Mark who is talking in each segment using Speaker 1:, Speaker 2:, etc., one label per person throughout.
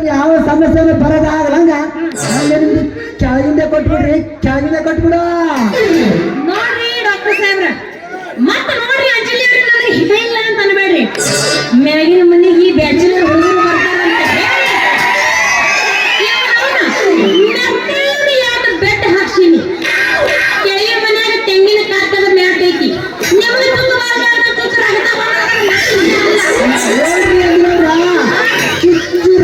Speaker 1: ಯಾವ ಸಮಸ್ಯೆನೂ ಬರೋದಾಗಲಂಗ ಕೆಳಗಿಂದ ಕೊಟ್ಬಿಡ್ರಿ, ಕೆಳಗಿಂದ ಕೊಟ್ಬಿಡು.
Speaker 2: ನೋಡ್ರಿ ಡಾಕ್ಟರ್ ಸಾಹೇಬ್ರ, ಮತ್ತ ನೋಡ್ರಿ ಅಂಜಲಿ ಅವ್ರಿ, ನನಗೆ ಇಲ್ಲ ಅಂತ ಅನ್ಬೇಡ್ರಿ. ಮ್ಯಾಗಿನ ಮನೆಗೆ ಈ ಬ್ಯಾಚುಲರ್ ಹುಡುಗರು ಬರ್ತಾರಂತೆ ಯಾವ್ದು ಬೆಡ್ ಹಾಕ್ಸಿನಿ. ಕೆಳಗೆ ಮನ್ಯಾಗ ತೆಂಗಿನ ಕಾಕದ ಮ್ಯಾಟ್ ಐತಿ. ನಿಮ್ಗೆ ತುಂಬ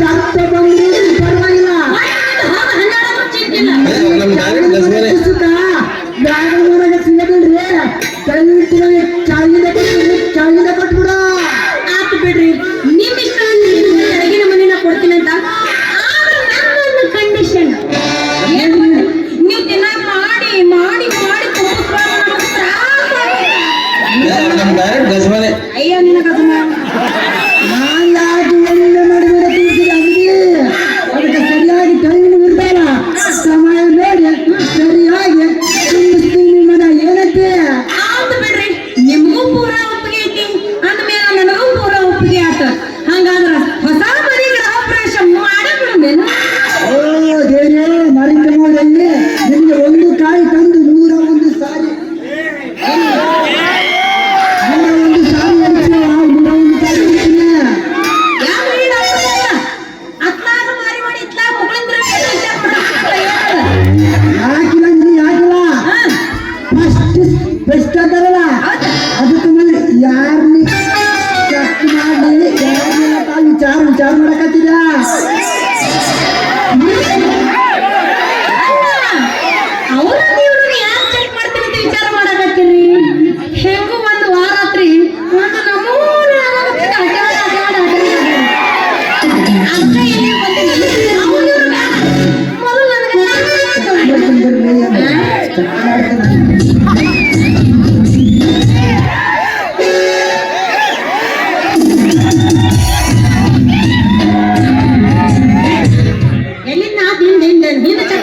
Speaker 1: ರಕ್ತ ಬಂದ್ರೆ ಪರವಾಗಿಲ್ಲ, ಸಿಗದಲ್ರಿ. ಕೆಳಗಿಂದ ಕೊಟ್ಬಿಡ.
Speaker 2: ಆತು ಬಿಡ್ರಿ, ನಿಮ್ ಇಷ್ಟ. ಕೆಳಗಿನ ಮನೆನ ಕೊಡ್ತೀನಂತ. ಕಂಡೀಷನ್ ನೀವು ದಿನ ಮಾಡಿ ಮಾಡಿ ಮಾಡಿ ಅಯ್ಯೋ ನಿನ್ನ ಗಜಮನೆ
Speaker 1: ಅದಕ್ಕೆ ಸರಿಯಾಗಿ ಟೈಮ್ ಇರ್ತಾರ. ಸಮಯ ನೋಡಿ ಸರಿಯಾಗಿ ಮನ ಏನಂತೆ.
Speaker 2: ಆತು ಬಿಡ್ರಿ, ನಿಮ್ಗೂ ಪೂರ ಒಪ್ಪಿಗೆ ಐತಿ ಅಂದ್ಮೇಲೆ ನನಗೂ ಪೂರ ಒಪ್ಪಿಗೆ ಆತ. ಹಂಗಾದ್ರ ಹೊಸ ಮನೆ ಗೃಹ ಪ್ರವೇಶ ಮಾಡಬಿಡುವೇನು?
Speaker 1: ಓ ದೇವ್ರೇ, ನರೇಂದ್ರ ಮೋದಿಯಲ್ಲಿ ನಿಮಗೆ ಒಂದು ಕಾಯಿ ತಂದು 101 ಸಾರಿ ಬೆಸ್ಟ್ ಅಂತಾರಲ್ಲ, ಅದಕ್ಕೆ ಮೇಲೆ ಯಾರನ್ನ ಚೆಕ್ ಮಾಡಿ ವಿಚಾರ ಮಾಡಕತ್ತೀರ.
Speaker 2: ಅವ್ರ ಯಾರು ಚೆಕ್ ಮಾಡ್ತೀನಿ ಅಂತ ವಿಚಾರ ಮಾಡಕತ್ತೀರಿ? ಹೆಂಗೂ ಒಂದು ವಾರ ಆತ್ರಿ, ಒಂದು ನಮೂನೆ ಎಲ್ಲಿಂದ ಹಿಂದೆ